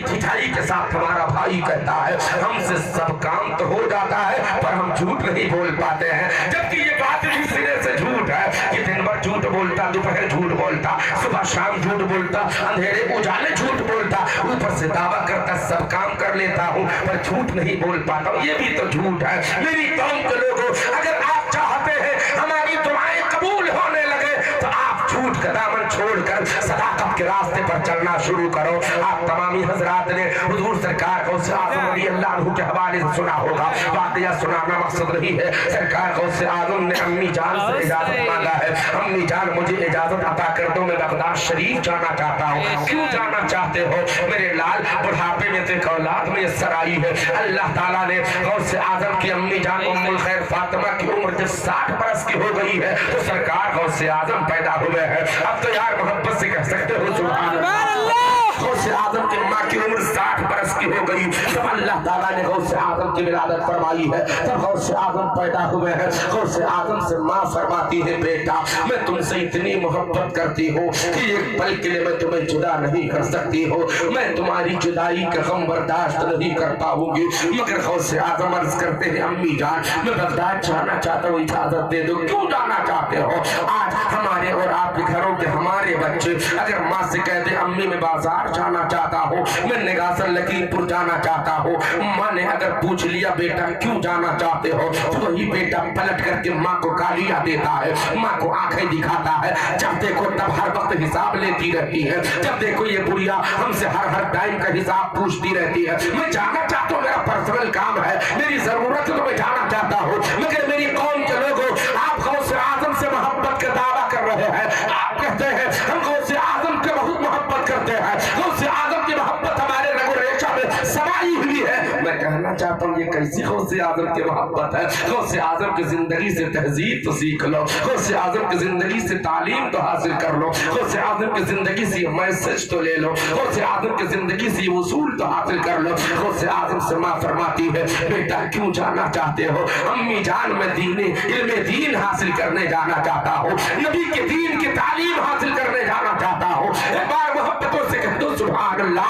ठिठाई के साथ हमारा भाई कहता है हमसे सब काम तो हो जाता है पर हम झूठ नहीं बोल पाते हैं, जबकि ये बात भी सिरे से झूठ है कि दिन भर झूठ बोलता, दोपहर झूठ बोलता, सुबह शाम झूठ बोलता, अंधेरे उजाले झूठ बोलता, ऊपर से दावा करता सब काम कर लेता हूँ पर झूठ नहीं बोल पाता हूँ, ये भी तो झूठ है। मेरी कौम के लोगों, अगर आप चाहते हैं हमारी दुआएं कबूल होने लगे तो आप झूठ का दामन छोड़कर सदाकत के रास्ते पर चलना शुरू करो। आप तमामी हजरात ने हुजूर सरकार गौसे आज़म रज़ी अल्लाह अन्हु के हवाले से सुना होगा, बात यह सुनाना मकसद नहीं है। सरकार गौसे आज़म ने अम्मी जान से इजाजत मांगा है, अम्मी जान मुझे इजाजत अता कर दो, मैं बगदाद शरीफ जाना चाहता हूँ। क्यों जाना चाहते हो मेरे लाल? बुढ़ापे में तेरी औलाद में सर आई है। अल्लाह ताला ने गौसे आज़म की अम्मी जान उम्मुल खैर फातिमा की उम्र जब 60 बरस की हो गई है तो सरकार गौसे आज़म पैदा हुए हैं। अब तो यार मोहब्बत से कह सकते हो सुभान अल्लाह। गौसे आज़म की माँ की उम्र 60 बरस की हो गई तब अल्लाह ताला ने गौसे आज़म की विलादत फरमाई है, तब गौसे आज़म पैदा हुए हैं। गौसे आज़म से माँ फरमाती है बेटा मैं तुमसे इतनी मोहब्बत करती हूँ कि एक पल के लिए मैं तुम्हें जुदा नहीं कर सकती हो, मैं तुम्हारी जुदाई का गम बर्दाश्त नहीं कर पाऊंगी। मगर गौसे आज़म अर्ज करते हैं अम्मी जान मैं बगदाद जाना चाहता हूँ, इजाजत दे दो। क्यों जाना चाहते हो? आज हमारे और आपके घरों के हमारे बच्चे अगर माँ से कहते अम्मी मैं बाजार जाना चाहता हूँ, मैं निगासन लखीमपुर जाना चाहता हूँ, माँ ने अगर पूछ लिया बेटा क्यों जाना चाहते हो तो वही बेटा पलट करके माँ को गालियां देता है, माँ को आंखें दिखाता है। जब देखो तब हर वक्त हिसाब लेती रहती है, जब देखो ये बुढ़िया हमसे हर टाइम का हिसाब पूछती रहती है। मैं जाना चाहता हूँ, मेरा पर्सनल काम है, मेरी जरूरत है तो मैं जाना चाहता हूँ। मगर मेरी कौम के लोगों आप गौसे आज़म से मोहब्बत का दावा कर रहे हैं, आप कहते हैं हम गौसे आज़म के बहुत मोहब्बत करते हैं, गौसे आज़म की मोहब्बत हमारे रगो रेशा में समाई हुई है। मैं कहना चाहता हूँ ये कैसी गौसे आज़म की मोहब्बत है? गौसे आज़म की जिंदगी से तहजीब तो सीख लो, गौसे आज़म की जिंदगी से तालीम तो हासिल कर लो, गौसे आज़म की जिंदगी से मैसेज तो ले लो, गौसे आज़म की जिंदगी से उसूल तो हासिल कर लो। गौसे आज़म से माँ फरमाती है बेटा क्यों जाना चाहते हो? अम्मी जान मैं इल्मे दीन हासिल करने जाना चाहता हूँ, नबी के दीन की तालीम हासिल करने जाना चाहता हूँ। एक बार मोहब्बतों से कह दो सुभान अल्लाह।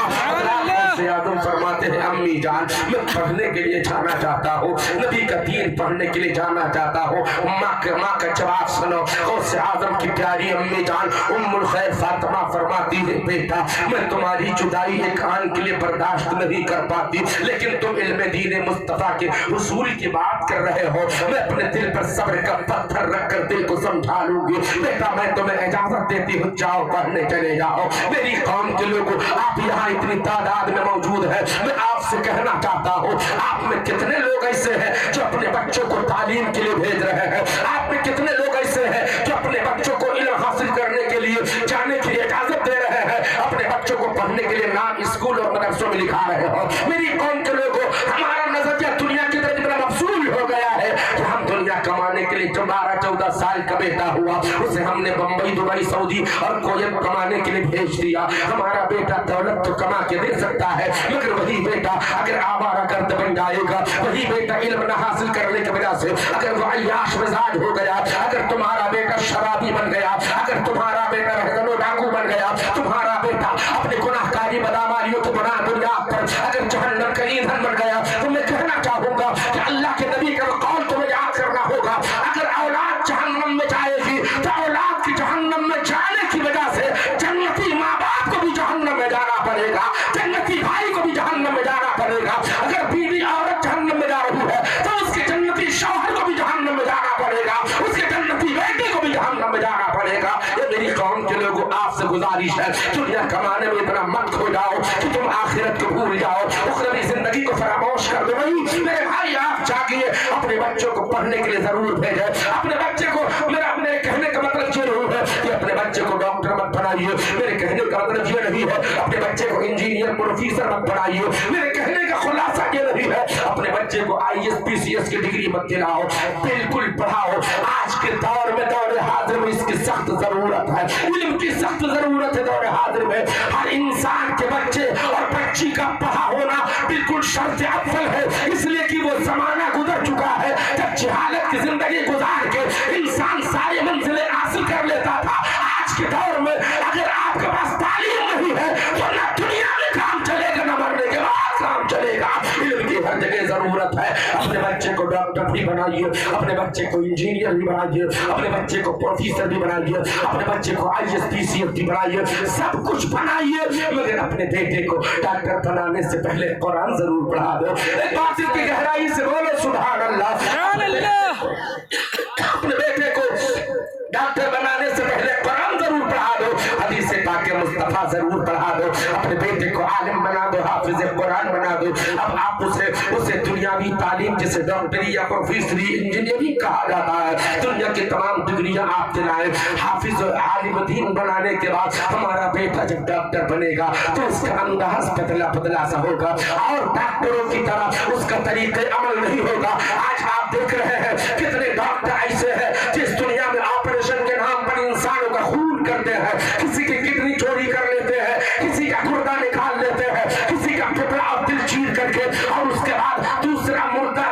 आज़म फरमाते हैं अम्मी जान मैं पढ़ने के लिए जाना चाहता हूँ, नबी का दीन पढ़ने के लिए जाना चाहता हूँ। माँ का जवाब सुनो, गौसे आज़म की प्यारी अम्मी जान उम्मुल खैर फातिमा फरमाती है बेटा मैं तुम्हारी जुदाई एक आन के लिए बर्दाश्त नहीं कर पाती, लेकिन तुम इल्मे दीन मुस्तफा के उसूल की बात कर रहे हो, मैं अपने दिल पर सब्र का पत्थर रखकर दिल को समझा लूंगी। बेटा मैं तुम्हें इजाजत देती हूँ, जाओ पढ़ने चले जाओ। मेरी कौम के लोगों आप यहाँ इतनी तादाद में मौजूद है, मैं आपसे कहना चाहता हूँ आप में कितने लोग ऐसे हैं जो अपने बच्चों को तालीम के लिए भेज रहे हैं? आप में कितने लोग ऐसे हैं जो अपने बच्चों को इल्म हासिल करने के लिए जाने की इजाजत दे रहे हैं, अपने बच्चों को पढ़ने के लिए नाम स्कूल और मदरसों में लिखा रहे हो? मेरी कौम के लोगों हमारा नजरिया दुनिया की तरफ इतना मफसूल हो गया है कि हम दुनिया कमाने के लिए 12-14 साल का बेटा हुआ उसे हमने बंबई दुबई सऊदी और कोयत कमाने के लिए भेज दिया। हमारा बेटा दौलत तो कमा के दे सकता है मगर वही बेटा अगर आवारा गर्द बन जाएगा, वही बेटा इल्म न हासिल करने की वजह से अगर वो अय्याश मिजाज हो गया, अगर तुम्हारा बेटा शराबी बन गया, अगर तुम्हारा बेटा रहगनो डाकू बन गया, तुम्हारा बेटा अपने गुनाहकारी बदामालियों को बना दुनिया पर अगर जहन्नम का ईंधन बन गया, तो मैं कहना चाहूंगा कि अल्लाह के नबी का कौल तुम्हें याद करना होगा। अगर औलाद जहन्नम में जाएगी तो औलाद की जहन्नम में जाने की वजह से जन्नती माँ बाप को भी जहन्नम में जाना पड़ेगा, जन्नती भाई को भी जहन्नम में जाना पड़ेगा। अगर बीवी औरत जहन्नम में जा रही है तो उसके जन्नती शौहर को भी जहन्नम में जाना पड़ेगा, उसके जन्नती बेटे को भी जहन्नम में जाना पड़ेगा। ये मेरी कौम के लोगों आपसे गुजारिश है दुनिया कमाने में इतना मत खो जाओ कि तुम आखिरत को भूल जाओ, उखरवी जिंदगी को फरामोश कर दो। नहीं मेरे भाई आप जागिए, अपने बच्चों को पढ़ने के लिए जरूर भेजें। अपने बच्चे को मेरे कहने का मतलब ये नहीं है कि अपने बच्चे को डॉक्टर मत बनाइए, मेरे कहने का मतलब ये नहीं है अपने बच्चे को इंजीनियर प्रोफेसर मत बनाइए, मेरे कहने का खुलासा ये नहीं है अपने बच्चे को IAS PCS की डिग्री मत दिलाओ, बिल्कुल पढ़ाओ। आज के दौर में दौर हाजिर में इसकी सख्त जरूरत है, इल्म की सख्त जरूरत है दौर हाजिर में। हर इंसान के बच्चे और बच्ची का पढ़ा होना बिल्कुल शर्त अव्वल है, इसलिए कि वो जमाना गुजर चुका है जब जहालत की जिंदगी गुजार के इंसान सारी मंजिलें हासिल कर लेता था। आज के दौर में अगर आपके पास तालीम नहीं है तो ना दुनिया में काम चलेगा ना जरूरत है। अपने बच्चे को डॉक्टर भी बनाइए, अपने बच्चे को इंजीनियर भी बनाइए, अपने बच्चे को प्रोफेसर भी बनाइए, अपने बच्चे को IAS PCS भी बनाइए, सब कुछ बनाइए, मगर अपने बेटे को डॉक्टर बनाने से पहले कुरान जरूर पढ़ा दो। एक बात की गहराई से बोलो सुभान अल्लाह। सुभान अल्लाह। अपने बेटे को डॉक्टर बनाने से पहले कुरान जरूर पढ़ा दो, हदीस पाक मुस्तफा जरूर पढ़ा दो, अपने बेटे को आलिम बना दो, हाफिज कुरान बना दो। अब आप उसे दुनियावी तालीम जिसे डॉक्टरी या प्रोफेसरी इंजीनियरिंग कहा जाता है, दुनिया की तमाम डिग्रियां आप दिलाएं। हाफिज और आलिम दीन बनाने के बाद हमारा बेटा जब डॉक्टर बनेगा तो उसका अंदाज पतला पतला सा होगा और डॉक्टरों की तरह उसका तरीके अमल नहीं होगा। आज आप देख रहे हैं कितने डॉक्टर ऐसे हैं जिस दुनिया में ऑपरेशन के नाम पर इंसानों का खून करते हैं, किसी की किडनी चोरी कर लेते हैं, किसी का गुर्दा निकाल लेते हैं, किसी का फेफड़ा और दिल चीर करके और उसके बाद दूसरा मुर्दा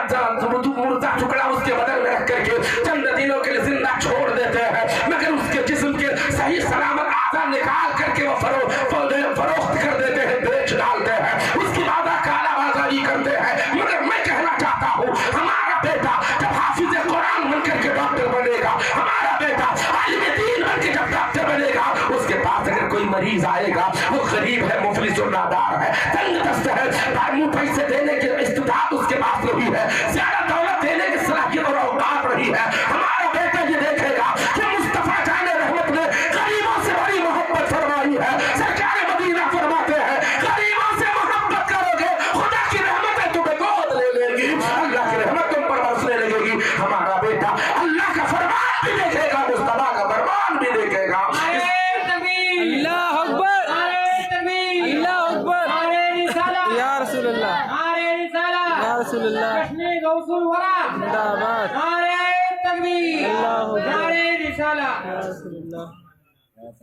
टुकड़ा उसके बदल में रख करके चंद दिनों के लिए जिंदा छोड़ देते हैं, मगर उसके जिस्म के सही सलामत आधा निकाल करके वो फरोख्त कर देते हैं, बेच डालते हैं, उसकी बाद कालाबाजारी करते हैं। मगर मैं कहना चाहता हूँ हमारा बेटा जब हाफिज कुरान बन करके डॉक्टर बनेगा, हमारा बेटा आलिम दीन बन के जब डॉक्टर बनेगा, उसके पास अगर कोई मरीज आएगा वो गरीब है, मुफलिस और नादार है, तंग दस्त है, मुंह पैसे देने की इस्तिताअत उसके पास नहीं है, ज्यादा दौलत देने की सलाहियत और औकात नहीं है, हमारा बेटा ये देखेगा कि मुस्तफा जान रहमत ने गरीबों से बड़ी मोहब्बत फरमाई है। सरकार मदीना फरमाते हैं गरीबों से मोहब्बत करोगे खुदा की रहमत तुम्हें गोद ले लेगी, अल्लाह की रहमत तुम पर बरसने लगेगी। हमारा बेटा अल्लाह का फरमान भी देखेगा, मुस्तफा का फरमान भी देखेगा। अल्लाह अकबर, अल्लाह अकबर, या रसूल अल्लाह, या रसूल अल्लाह, जिंदाबाद,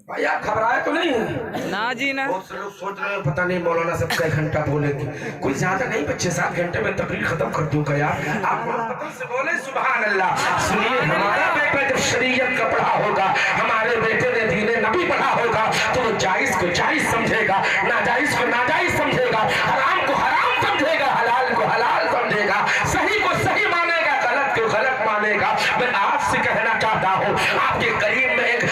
भाई आप घबराए तो नहीं है? ना जी ना। बहुत से लोग सोच रहे हैं पता नहीं मौलाना सब कई घंटा बोलेंगे, कोई ज्यादा नहीं, 6-7 घंटे में तकरीर खत्म कर दूंगा यार। आप मोहब्बत से बोले सुभान अल्लाह। सुनिए, हमारा बेटा जब शरीयत का पढ़ा होगा, हमारे बेटे ने दीने नबी पढ़ा होगा, तो वो जायज को जायज समझेगा, नाजायज को नाजायज समझेगा, हराम को हराम समझेगा, हलाल को हलाल समझेगा, सही को सही मानेगा, गलत को गलत मानेगा। मैं आपसे कहना चाहता हूँ आपके करीब में एक